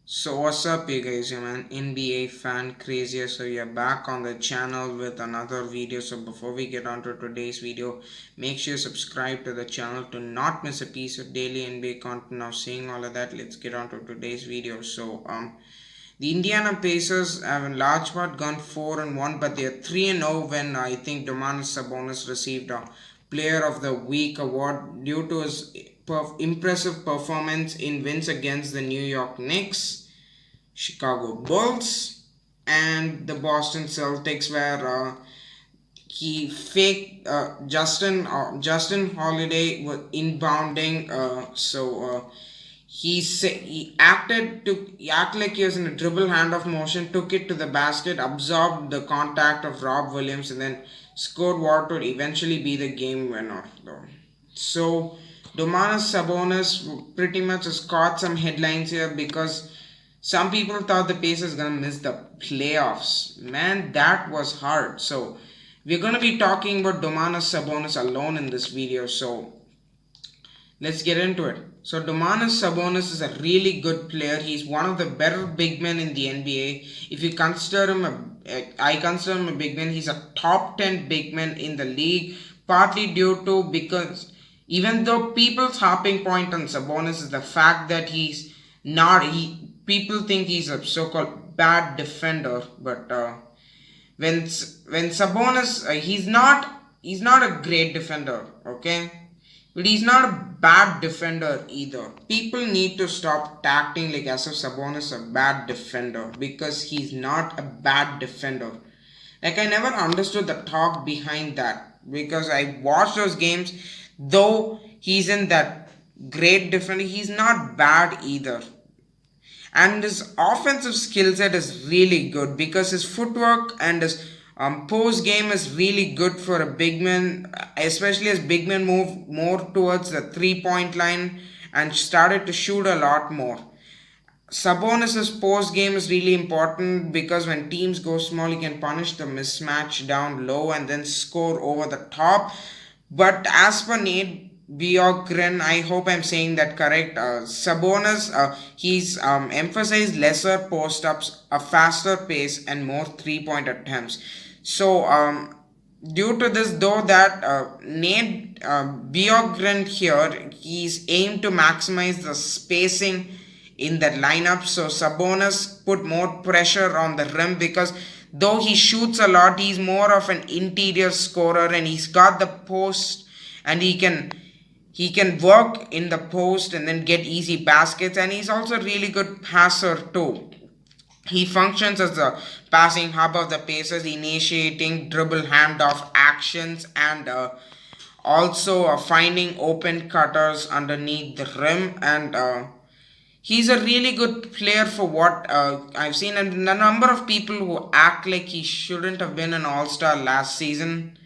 So what's up you guys, I'm an NBA fan crazier. So you're back on the channel with another video. So before we get on to today's video, make sure you subscribe to the channel to not miss a piece of daily NBA content. Now seeing all of that, let's get on to today's video. The Indiana Pacers have in large part gone 4-1, but they're 3-0 when I think Domantas Sabonis received a Player of the Week award due to his impressive performance in wins against the New York Knicks, Chicago Bulls, and the Boston Celtics, where he faked Justin Holiday was inbounding. He acted like he was in a dribble handoff motion, took it to the basket, absorbed the contact of Rob Williams, and then scored what would eventually be the game winner. Though. So Domantas Sabonis pretty much has caught some headlines here because some people thought the Pacers gonna miss the playoffs. Man, that was hard. So we're gonna be talking about Domantas Sabonis alone in this video. So let's get into it. So Domantas Sabonis is a really good player. He's one of the better big men in the NBA. If you consider him I consider him a big man. He's a top 10 big man in the league, partly due to because even though people's harping point on Sabonis is the fact that he's not people think he's a so-called bad defender, but when Sabonis he's not a great defender, okay, but he's not a bad defender either. People need to stop acting like as if Sabonis is a bad defender because he's not a bad defender. Like I never understood the talk behind that because I watched those games. Though he's in that great defender, he's not bad either. And his offensive skill set is really good because his footwork and his post game is really good for a big man, especially as big men move more towards the 3 point line and started to shoot a lot more. Sabonis's post game is really important because when teams go small, he can punish the mismatch down low and then score over the top. But as per Nate Bjorkgren, I hope I'm saying that correct. Sabonis, he's emphasized lesser post ups, a faster pace, and more 3 point attempts. So, due to this, though, that Nate Bjorkgren here, he's aimed to maximize the spacing in that lineup. So Sabonis put more pressure on the rim because though he shoots a lot, he's more of an interior scorer and he's got the post and he can work in the post and then get easy baskets, and he's also a really good passer too. He functions as the passing hub of the Pacers, initiating dribble handoff actions and also finding open cutters underneath the rim, and he's a really good player for what I've seen. And the number of people who act like he shouldn't have been an all-star last season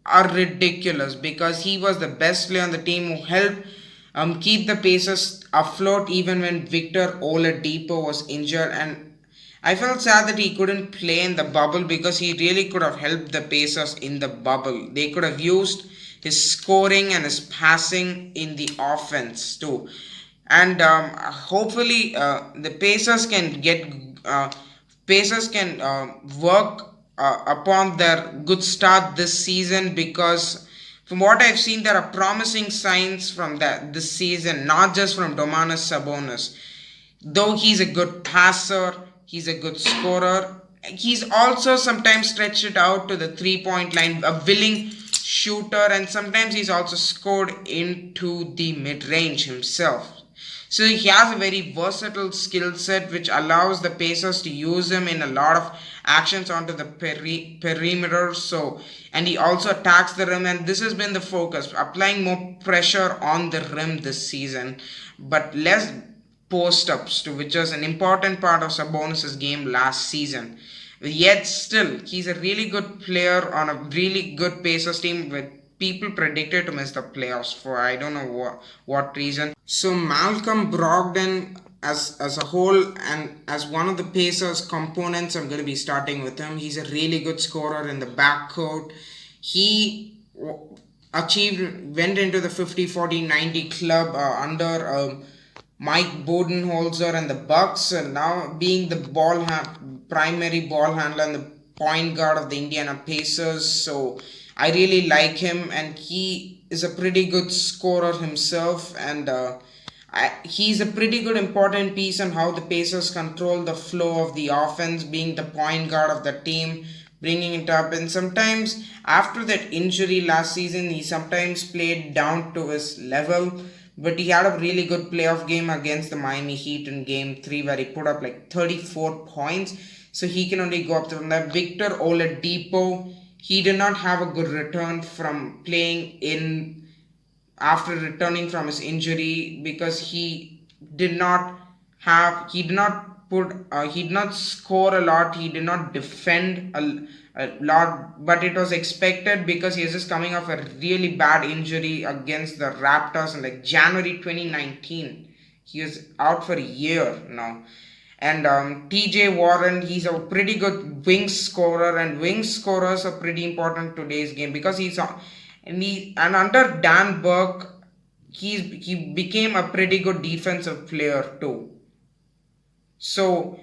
are ridiculous because he was the best player on the team who helped keep the Pacers afloat even when Victor Oladipo was injured. And I felt sad that he couldn't play in the bubble because he really could have helped the Pacers in the bubble. They could have used his scoring and his passing in the offense too. And hopefully the Pacers can work upon their good start this season because from what I've seen, there are promising signs from that this season, not just from Domantas Sabonis. Though he's a good passer, he's a good scorer. He's also sometimes stretched it out to the 3 point line, a willing shooter, and sometimes he's also scored into the mid range himself. So he has a very versatile skill set which allows the Pacers to use him in a lot of actions onto the perimeter. So, and he also attacks the rim, and this has been the focus, applying more pressure on the rim this season, but less post ups, to which was an important part of Sabonis' game last season. Yet still, he's a really good player on a really good Pacers team with people predicted to miss the playoffs for I don't know what reason. So Malcolm Brogdon as a whole and as one of the Pacers components, I'm going to be starting with him. He's a really good scorer in the backcourt. He went into the 50 40 90 club under Mike Budenholzer and the Bucks, now being the primary ball handler and the point guard of the Indiana Pacers. So I really like him, and he is a pretty good scorer himself, and he's a pretty good important piece on how the Pacers control the flow of the offense, being the point guard of the team, bringing it up. And sometimes after that injury last season, he sometimes played down to his level, but he had a really good playoff game against the Miami Heat in game 3 where he put up like 34 points. So he can only go up from that. Victor Oladipo, he did not have a good return from playing in after returning from his injury, because he did not he did not score a lot, he did not defend a lot, but it was expected because he is just coming off a really bad injury against the Raptors in like January 2019. He was out for a year now. And TJ Warren, he's a pretty good wing scorer, and wing scorers are pretty important in today's game because and under Dan Burke, he became a pretty good defensive player too. So,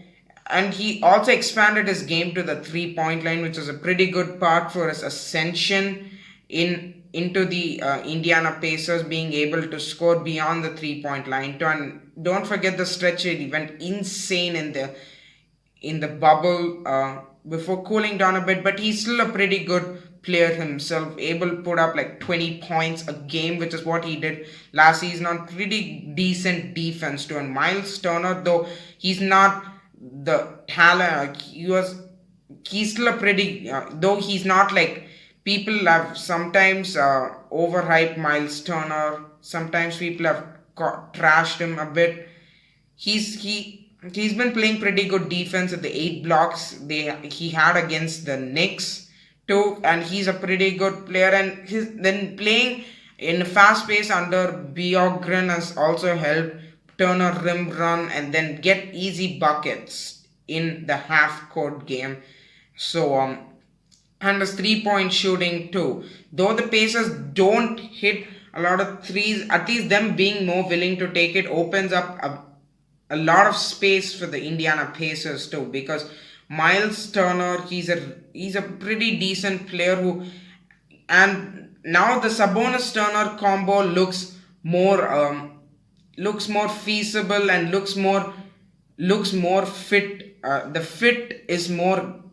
and he also expanded his game to the 3 point line, which is a pretty good part for his ascension into the Indiana Pacers, being able to score beyond the 3 point line. And don't forget the stretch; he went insane in the bubble before cooling down a bit, but he's still a pretty good player himself, able to put up like 20 points a game, which is what he did last season on pretty decent defense too. And Miles Turner, though he's not the talent, he's still a pretty though he's not like, people have sometimes overhyped Miles Turner, sometimes people have trashed him a bit. He's been playing pretty good defense at the 8 blocks he had against the Knicks too, and he's a pretty good player. And then playing in fast pace under Bjorkgren has also helped Turner rim run and then get easy buckets in the half court game. So and his 3 point shooting too. Though the Pacers don't hit a lot of threes, at least them being more willing to take it opens up a lot of space for the Indiana Pacers too, because Miles Turner, he's a pretty decent player and now the Sabonis Turner combo looks more feasible and looks more fit. The fit is more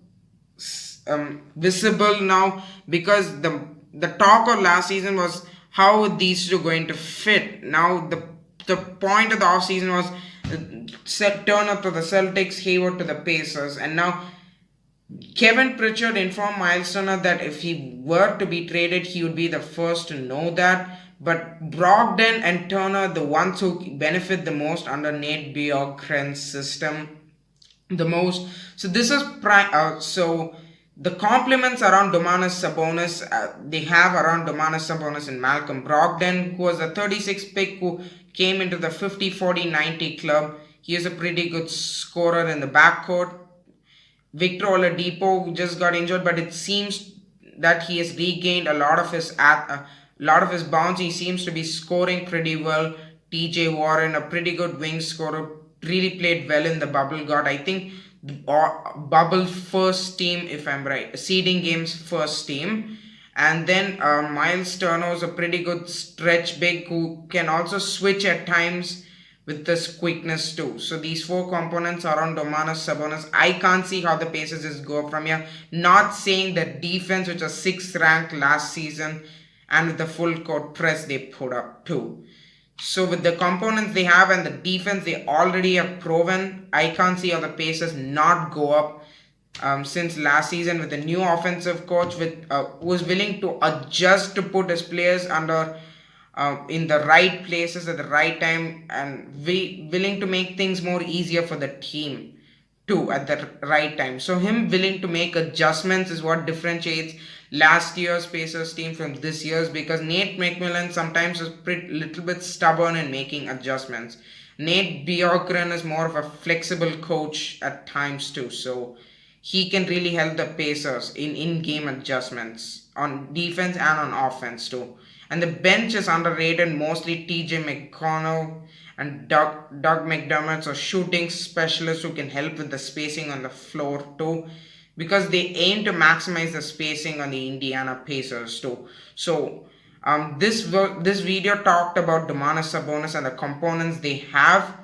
visible now, because the talk of last season was how these two going to fit. Now the point of the off season was Turner to the Celtics, Hayward to the Pacers, and now Kevin Pritchard informed Miles Turner that if he were to be traded, he would be the first to know that. But Brogdon and Turner, the ones who benefit the most under Nate Bjorkgren's system, the most. So this is so the compliments around Domantas Sabonis, they have around Domantas Sabonis and Malcolm Brogdon, who was a 36 pick who came into the 50, 40, 90 club. He is a pretty good scorer in the backcourt. Victor Oladipo just got injured, but it seems that he has regained a lot of his bounce. He seems to be scoring pretty well. TJ Warren, a pretty good wing scorer, really played well in the bubble. I think bubble first team, if I'm right, seeding games first team. And then Miles Turner is a pretty good stretch big who can also switch at times with this quickness too. So these 4 components around Domantas Sabonis, I can't see how the Pacers just go up from here. Not saying that defense, which was 6th ranked last season, and with the full court press they put up too. So with the components they have and the defense they already have proven, I can't see how the Pacers not go up since last season, with a new offensive coach who is willing to adjust to put his players under in the right places at the right time, and willing to make things more easier for the team too at the right time. So him willing to make adjustments is what differentiates last year's Pacers team from this year's, because Nate McMillan sometimes is little bit stubborn in making adjustments. Nate Bjorkgren is more of a flexible coach at times too, so he can really help the Pacers in game adjustments on defense and on offense too. And the bench is underrated, mostly TJ McConnell and Doug McDermott's a shooting specialist who can help with the spacing on the floor too, because they aim to maximize the spacing on the Indiana Pacers too. So this video talked about Domantas Sabonis and the components they have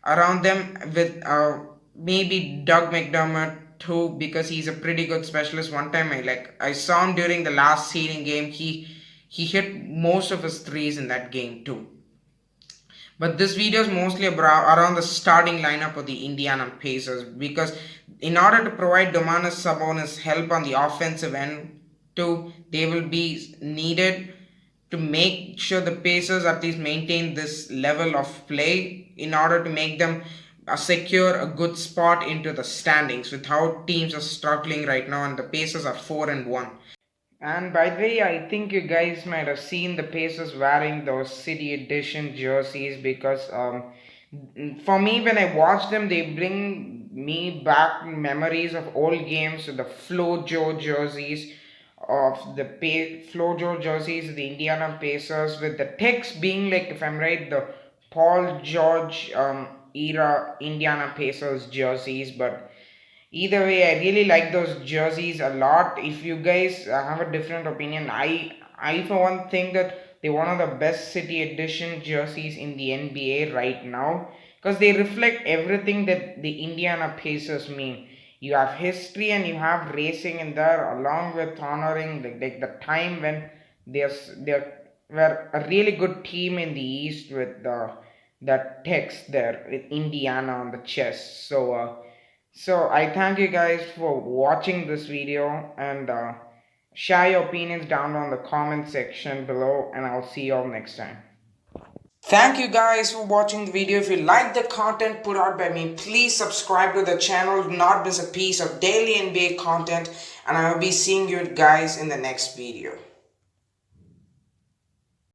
around them, with maybe Doug McDermott too, because he's a pretty good specialist. One time I saw him during the last seeding game. He hit most of his threes in that game too. But this video is mostly around the starting lineup of the Indiana Pacers, because in order to provide Domantas Sabonis help on the offensive end too, they will be needed to make sure the Pacers at least maintain this level of play in order to make them secure a good spot into the standings, with how teams are struggling right now, and the Pacers are 4-1. And by the way, I think you guys might have seen the Pacers wearing those City Edition jerseys, because for me, when I watch them, they bring me back memories of old games with the Flojo jerseys of the Flojo jerseys of the Indiana Pacers, with the text being like, if I'm right, the Paul George era Indiana Pacers jerseys. But either way, I really like those jerseys a lot. If you guys have a different opinion, I for one think that they're one of the best City Edition jerseys in the NBA right now, because they reflect everything that the Indiana Pacers mean. You have history and you have racing in there, along with honoring the time when they were a really good team in the East, with that text there with Indiana on the chest. So I thank you guys for watching this video, and share your opinions down on the comment section below, and I'll see you all next time. Thank you guys for watching the video. If you like the content put out by me, please subscribe to the channel. Do not miss a piece of daily NBA content, and I will be seeing you guys in the next video.